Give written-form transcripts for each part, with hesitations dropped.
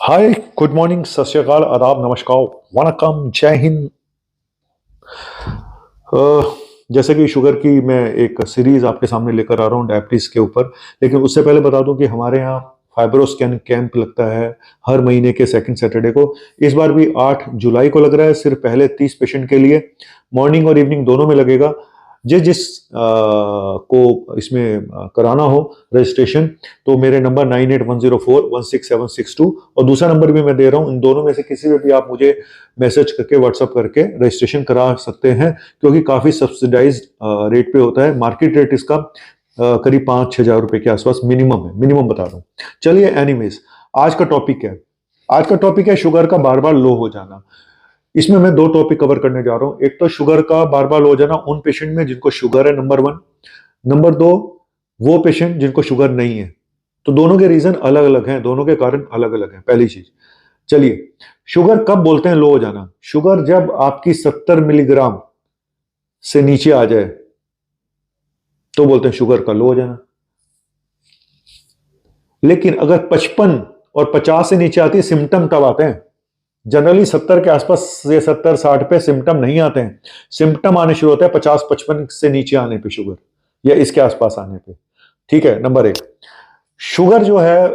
हाय, good morning, सत श्री अकाल, आदाब, नमस्कार, वणक्कम, जय हिंद। अ, जैसे कि शुगर की मैं एक सीरीज आपके सामने लेकर आ रहा हूँ डायबिटीज के ऊपर। लेकिन उससे पहले बता दूं कि हमारे यहाँ फाइब्रोस्कैन कैंप लगता है हर महीने के सेकंड सैटरडे को। इस बार भी 8 जुलाई को लग रहा है, सिर्फ पहले 30 पेशेंट के लिए। मॉर्निंग और इवनिंग दोनों में लगेगा। जिस जिस को इसमें कराना हो रजिस्ट्रेशन, तो मेरे नंबर 9810416762 और दूसरा नंबर भी मैं दे रहा हूँ। इन दोनों में से किसी में भी आप मुझे मैसेज करके, व्हाट्सअप करके रजिस्ट्रेशन करा सकते हैं, क्योंकि काफ़ी सब्सिडाइज रेट पे होता है। मार्केट रेट इसका करीब 5-6 हज़ार रुपए के आसपास मिनिमम है, मिनिमम बता रहा हूँ। चलिए, एनीवेज, आज का टॉपिक है। आज का टॉपिक है शुगर का बार बार लो हो जाना। इसमें मैं दो टॉपिक कवर करने जा रहा हूँ। एक तो शुगर का बार बार लो हो जाना उन पेशेंट में जिनको शुगर है, नंबर वन। नंबर दो, वो पेशेंट जिनको शुगर नहीं है। तो दोनों के रीजन अलग अलग हैं, दोनों के कारण अलग अलग हैं। पहली चीज, चलिए, शुगर कब बोलते हैं लो हो जाना? शुगर जब आपकी 70 मिलीग्राम से नीचे आ जाए तो बोलते हैं शुगर का लो हो जाना। लेकिन अगर 55 और 50 से नीचे आती है, सिम्टम तब आते हैं। जनरली 70 के आसपास से 70-60 पे सिम्टम नहीं आते हैं। सिम्टम आने शुरू होते हैं 50-55 से नीचे आने पे, शुगर या इसके आसपास आने पे। ठीक है, नंबर एक, शुगर जो है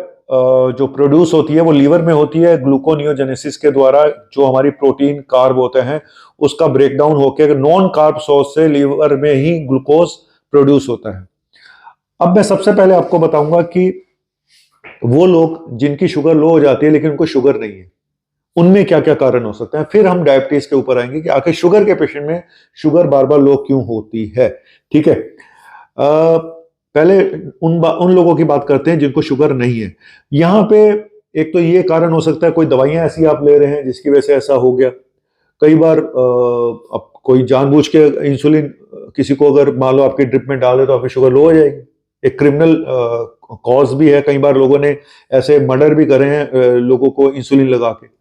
जो प्रोड्यूस होती है वो लीवर में होती है ग्लूकोनियोजेनेसिस के द्वारा। जो हमारी प्रोटीन कार्ब होते हैं उसका ब्रेकडाउन होकर नॉन कार्ब सोर्स से लीवर में ही ग्लूकोज प्रोड्यूस होता है। अब मैं सबसे पहले आपको बताऊंगा कि वो लोग जिनकी शुगर लो हो जाती है लेकिन उनको शुगर नहीं है, उनमें क्या क्या कारण हो सकते हैं। फिर हम डायबिटीज के ऊपर आएंगे कि आखिर शुगर के पेशेंट में शुगर बार बार लो क्यों होती है। ठीक है, पहले उन लोगों की बात करते हैं जिनको शुगर नहीं है। यहां पे एक तो ये कारण हो सकता है, कोई दवाइयां ऐसी आप ले रहे हैं जिसकी वजह से ऐसा हो गया। कई बार अब कोई जानबूझ के इंसुलिन किसी को अगर मान लो आपकी ड्रिप में डाल दे तो आपकी शुगर लो हो जाएगी। एक क्रिमिनल कॉज भी है। कई बार लोगों ने ऐसे मर्डर भी करे हैं लोगों को इंसुलिन लगा के।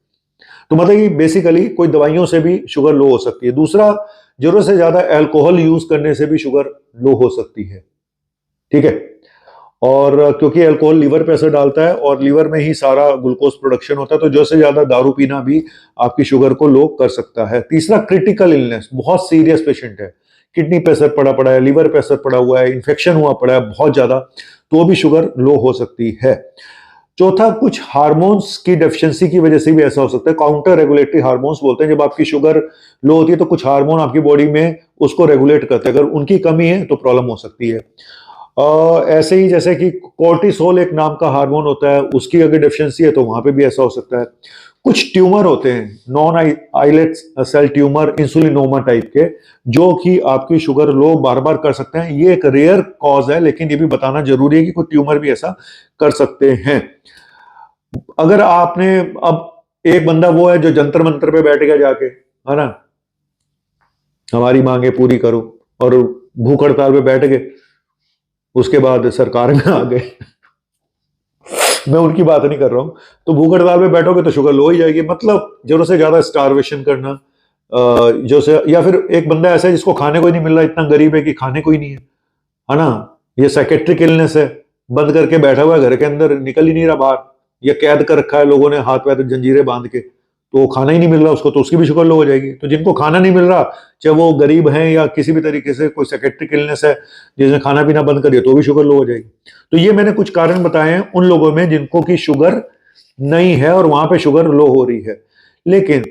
तो मतलब कि बेसिकली कोई दवाइयों से भी शुगर लो हो सकती है। दूसरा, जरूरत से ज्यादा अल्कोहल यूज करने से भी शुगर लो हो सकती है। ठीक है, और क्योंकि अल्कोहल लीवर पे असर डालता है और लीवर में ही सारा ग्लूकोज प्रोडक्शन होता है, तो जरूरत से ज्यादा दारू पीना भी आपकी शुगर को लो कर सकता है। तीसरा, क्रिटिकल इलनेस, बहुत सीरियस पेशेंट है, किडनी पे असर पड़ा पड़ा है, लीवर पे असर पड़ा हुआ है, इन्फेक्शन हुआ पड़ा है बहुत ज्यादा, तो भी शुगर लो हो सकती है। चौथा, कुछ हार्मोन्स की डेफिशिएंसी की वजह से भी ऐसा हो सकता है। काउंटर रेगुलेटरी हार्मोन्स बोलते हैं। जब आपकी शुगर लो होती है तो कुछ हार्मोन आपकी बॉडी में उसको रेगुलेट करते हैं, अगर उनकी कमी है तो प्रॉब्लम हो सकती है। ऐसे ही जैसे कि कोर्टिसोल एक नाम का हार्मोन होता है, उसकी अगर डेफिशिएंसी है तो वहां पे भी ऐसा हो सकता है। कुछ ट्यूमर होते हैं, non islet cell tumour, insulinoma type के, जो कि आपकी शुगर लो बार बार कर सकते हैं। ये एक रेयर कॉज है, लेकिन ये भी बताना जरूरी है कि कुछ ट्यूमर भी ऐसा कर सकते हैं। अगर आपने, अब एक बंदा वो है जो जंतर मंतर पे बैठ गया जाके, है ना, हमारी मांगे पूरी करो, और भूख हड़ताल पे बैठ गए, उसके बाद सरकार में आ गए। मैं उनकी बात नहीं कर रहा हूं। तो भूख हड़ताल पे बैठोगे तो शुगर लो ही जाएगी। मतलब जरूरत से ज्यादा स्टारवेशन करना, जो से, या फिर एक बंदा ऐसा है जिसको खाने को ही नहीं मिल रहा, इतना गरीब है कि खाने को ही नहीं है ना, ये साइकेट्रिक इलनेस है, बंद करके बैठा हुआ है घर के अंदर, निकल ही नहीं रहा बाहर, या कैद कर रखा है लोगों ने हाथ पैर जंजीरें बांध के, तो खाना ही नहीं मिल रहा उसको, तो उसकी भी शुगर लो हो जाएगी। तो जिनको खाना नहीं मिल रहा, चाहे वो गरीब हैं या किसी भी तरीके से कोई साइकेट्रिक इलनेस है जिसने खाना पीना बंद कर दिया, तो भी शुगर लो हो जाएगी। तो ये मैंने कुछ कारण बताए हैं उन लोगों में जिनको की शुगर नहीं है और वहां पे शुगर लो हो रही है। लेकिन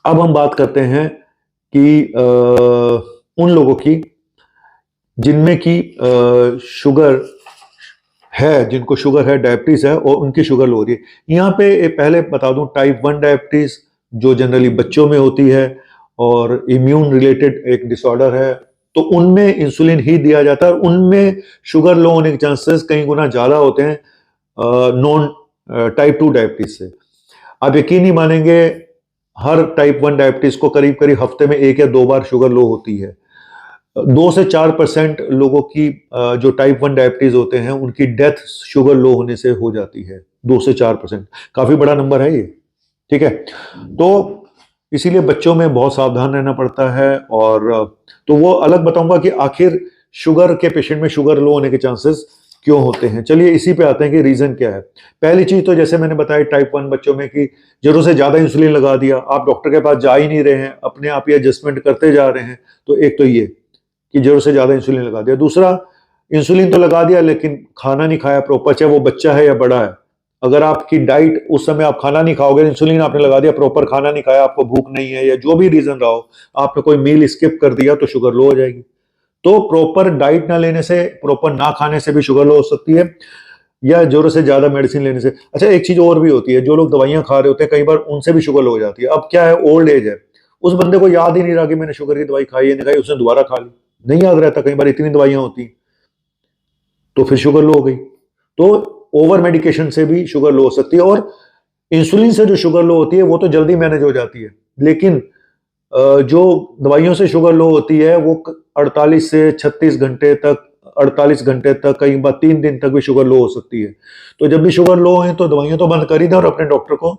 अब हम बात करते हैं कि उन लोगों की जिनमें की शुगर है, जिनको शुगर है, डायबिटीज है और उनकी शुगर लो हो रही है। यहाँ पे पहले बता दूं, टाइप 1 डायबिटीज जो जनरली बच्चों में होती है और इम्यून रिलेटेड एक डिसऑर्डर है, तो उनमें इंसुलिन ही दिया जाता है और उनमें शुगर लो होने के चांसेस कई गुना ज्यादा होते हैं नॉन टाइप 2 डायबिटीज से। आप यकीन नहीं मानेंगे, हर टाइप 1 डायबिटीज को करीब करीब हफ्ते में 1 या 2 बार शुगर लो होती है। 2 से 4% लोगों की जो टाइप 1 डायबिटीज होते हैं उनकी डेथ शुगर लो होने से हो जाती है। 2 से 4%, काफी बड़ा नंबर है ये। ठीक है, तो इसीलिए बच्चों में बहुत सावधान रहना पड़ता है। और तो वो अलग बताऊंगा कि आखिर शुगर के पेशेंट में शुगर लो होने के चांसेस क्यों होते हैं। चलिए इसी पे आते हैं कि रीजन क्या है। पहली चीज तो जैसे मैंने बताया टाइप 1 बच्चों में कि जरूरत से ज्यादा इंसुलिन लगा दिया, आप डॉक्टर के पास जा ही नहीं रहे हैं, अपने आप ही एडजस्टमेंट करते जा रहे हैं। तो एक तो ये कि जरूरत से ज्यादा इंसुलिन लगा दिया। दूसरा, इंसुलिन तो लगा दिया लेकिन खाना नहीं खाया प्रॉपर, चाहे वो बच्चा है या बड़ा है। अगर आपकी डाइट उस समय आप खाना नहीं खाओगे, इंसुलिन आपने लगा दिया, प्रॉपर खाना नहीं खाया, आपको भूख नहीं है या जो भी रीजन रहा हो, आपने कोई मील स्किप कर दिया, तो शुगर लो हो जाएगी। तो प्रॉपर डाइट ना लेने से, प्रॉपर ना खाने से भी शुगर लो हो सकती है, या जरूरत से ज्यादा मेडिसिन लेने से। अच्छा, एक चीज और भी होती है, जो लोग दवाइयां खा रहे होते हैं कई बार उनसे भी शुगर लो हो जाती है। अब क्या है, ओल्ड एज है, उस बंदे को याद ही नहीं रहा कि मैंने शुगर की दवाई खाई है नहीं खाई, उसने दोबारा खा ली, नहीं याद रहता, कई बार इतनी दवाइयां होती हैं, तो फिर शुगर लो हो गई। तो ओवर मेडिकेशन से भी शुगर लो हो सकती है। और इंसुलिन से जो शुगर लो होती है वो तो जल्दी मैनेज हो जाती है, लेकिन जो दवाइयों से शुगर लो होती है वो 48 से 36 घंटे तक, 48 घंटे तक, कई बार 3 दिन तक भी शुगर लो हो सकती है। तो जब भी शुगर लो है तो दवाइयां तो बंद कर ही दें और अपने डॉक्टर को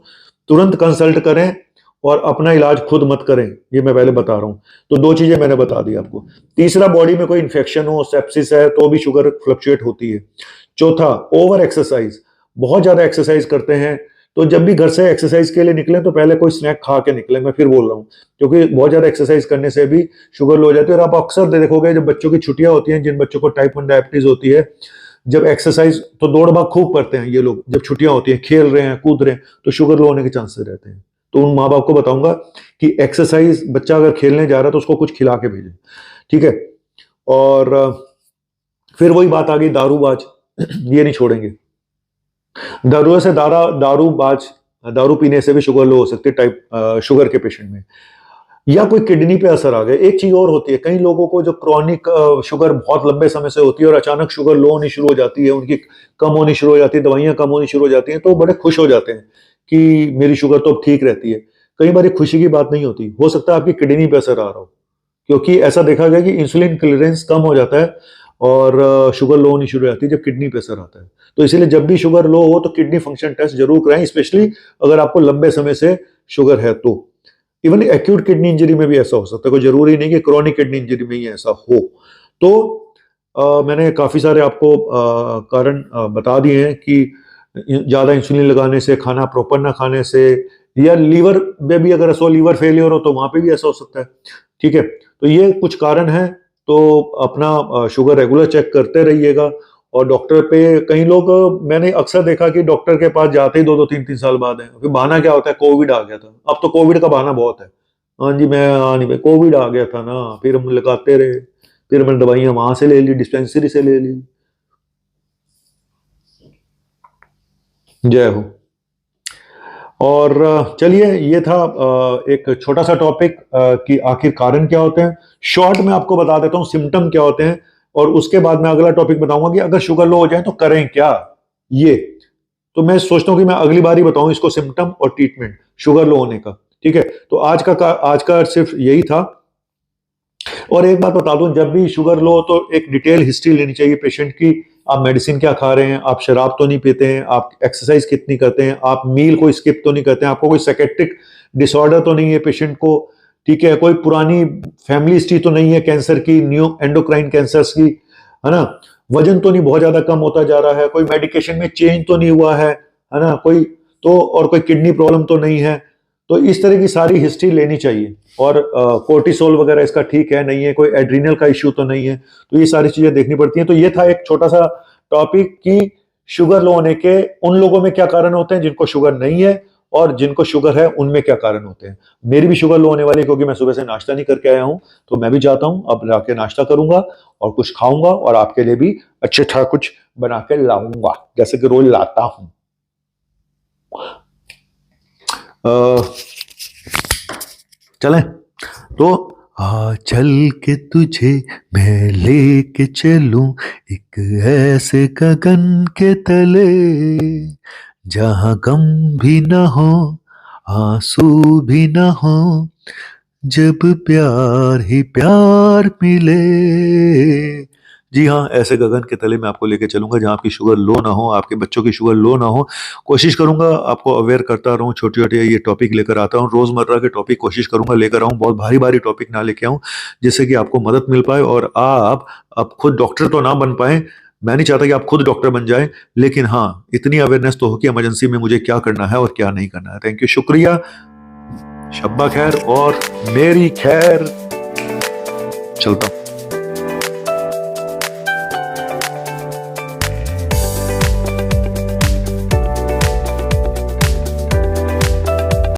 तुरंत कंसल्ट करें और अपना इलाज खुद मत करें, ये मैं पहले बता रहा हूं। तो दो चीजें मैंने बता दी आपको। तीसरा, बॉडी में कोई इन्फेक्शन हो, सेप्सिस है, तो भी शुगर फ्लक्चुएट होती है। चौथा, ओवर एक्सरसाइज, बहुत ज्यादा एक्सरसाइज करते हैं, तो जब भी घर से एक्सरसाइज के लिए निकलें तो पहले कोई स्नैक खा के निकलें, मैं फिर बोल रहा हूँ, क्योंकि बहुत ज्यादा एक्सरसाइज करने से भी शुगर लो हो जाती है। और आप अक्सर देखोगे जब बच्चों की छुट्टियां होती हैं, जिन बच्चों को टाइप 1 डायबिटीज होती है, जब एक्सरसाइज तो दौड़ भाग खूब करते हैं ये लोग, जब छुट्टियां होती हैं, खेल रहे हैं, कूद रहे हैं, तो शुगर लो होने के चांसेस रहते हैं। तो उन माँ बाप को बताऊंगा कि एक्सरसाइज, बच्चा अगर खेलने जा रहा है तो उसको कुछ खिला के भेजें, ठीक है। और फिर वही बात आ गई, दारूबाज, ये नहीं छोड़ेंगे। दारू पीने से भी शुगर लो हो सकती है टाइप शुगर के पेशेंट में। या कोई किडनी पे असर आ गया। एक चीज और होती है, कई लोगों को जो क्रॉनिक शुगर बहुत लंबे समय से होती है और अचानक शुगर लो होनी शुरू हो जाती है, उनकी कम होनी शुरू हो जाती है, दवाइयां कम होनी शुरू हो जाती हैं, तो बड़े खुश हो जाते हैं कि मेरी शुगर तो अब ठीक रहती है। कई बार ये खुशी की बात नहीं होती, हो सकता है आपकी किडनी पे असर आ रहा हो, क्योंकि ऐसा देखा गया कि इंसुलिन क्लियरेंस कम हो जाता है और शुगर लो होनी शुरू हो जाती है जब किडनी पे असर आता है। तो इसीलिए जब भी शुगर लो हो तो किडनी फंक्शन टेस्ट जरूर कराएं, स्पेशली अगर आपको लंबे समय से शुगर है तो। इवन एक्यूट किडनी इंजरी में भी ऐसा हो सकता है, कोई जरूरी नहीं कि क्रॉनिक किडनी इंजरी में ही ऐसा हो। तो मैंने काफी सारे आपको कारण बता दिए हैं कि ज्यादा इंसुलिन लगाने से, खाना प्रॉपर ना खाने से, या लीवर में भी अगर ऐसा लीवर फेलियर हो तो वहां पे भी ऐसा हो सकता है, ठीक है। तो ये कुछ कारण हैं। तो अपना शुगर रेगुलर चेक करते रहिएगा। और डॉक्टर पे, कई लोग मैंने अक्सर देखा कि डॉक्टर के पास जाते ही 2-2 3-3 साल बाद है। फिर बहाना क्या होता है, कोविड आ गया था। अब तो कोविड का बहाना बहुत है, हाँ जी मैं आ नहीं भाई, कोविड आ गया था ना, फिर हम लगाते रहे, फिर मैंने दवाइयां वहां से ले ली, डिस्पेंसरी से ले ली। जय हो। और चलिए, ये था एक छोटा सा टॉपिक कि आखिर कारण क्या होते हैं। शॉर्ट में आपको बता देता हूँ सिम्टम क्या होते हैं, और उसके बाद मैं अगला टॉपिक बताऊंगा कि अगर शुगर लो हो जाए तो करें क्या। ये तो मैं सोचता हूँ कि मैं अगली बार ही बताऊं इसको, सिम्टम और ट्रीटमेंट शुगर लो होने का, ठीक है। तो आज का सिर्फ यही था। और एक बात बता दूं, जब भी शुगर लो तो एक डिटेल हिस्ट्री लेनी चाहिए पेशेंट की। आप मेडिसिन क्या खा रहे हैं, आप शराब तो नहीं पीते हैं, आप एक्सरसाइज कितनी करते हैं, आप मील को स्किप तो नहीं करते हैं, आपको कोई साइकेट्रिक डिसऑर्डर तो नहीं है पेशेंट को, ठीक है, कोई पुरानी फैमिली हिस्ट्री तो नहीं है कैंसर की, न्यू एंडोक्राइन कैंसर्स की, है ना, वजन तो नहीं बहुत ज्यादा कम होता जा रहा है, कोई मेडिकेशन में चेंज तो नहीं हुआ है ना, कोई तो, और कोई किडनी प्रॉब्लम तो नहीं है। तो इस तरह की सारी हिस्ट्री लेनी चाहिए। और कोर्टिसोल वगैरह इसका ठीक है नहीं है, कोई एड्रीनल का इश्यू तो नहीं है, तो ये सारी चीजें देखनी पड़ती हैं। तो ये था एक छोटा सा टॉपिक कि शुगर लो होने के उन लोगों में क्या कारण होते हैं जिनको शुगर नहीं है, और जिनको शुगर है उनमें क्या कारण होते हैं। मेरी भी शुगर लो होने वाली है, क्योंकि मैं सुबह से नाश्ता नहीं करके आया हूं, तो मैं भी जाता हूं, अब जाके नाश्ता करूंगा और कुछ खाऊंगा, और आपके लिए भी अच्छा कुछ बना के लाऊंगा, जैसे कि रोज लाता हूं। चलें तो, चल के तुझे मैं लेके चलूं एक ऐसे गगन के तले, जहां गम भी ना हो, आंसू भी ना हो, जब प्यार ही प्यार मिले। जी हाँ, ऐसे गगन के तले मैं आपको लेके चलूंगा जहां आपकी शुगर लो ना हो, आपके बच्चों की शुगर लो ना हो। कोशिश करूंगा आपको अवेयर करता रहूं, छोटे छोटे ये टॉपिक लेकर आता हूं, रोजमर्रा के टॉपिक कोशिश करूंगा लेकर आऊं, बहुत भारी भारी टॉपिक ना लेके आऊं, जिससे कि आपको मदद मिल पाए और आप अब खुद डॉक्टर तो ना बन पाए, मैं नहीं चाहता कि आप खुद डॉक्टर बन जाए, लेकिन हाँ, इतनी अवेयरनेस तो हो कि इमरजेंसी में मुझे क्या करना है और क्या नहीं करना है। थैंक यू, शुक्रिया, शब्बा खैर और मेरी खैर, चलता हूं।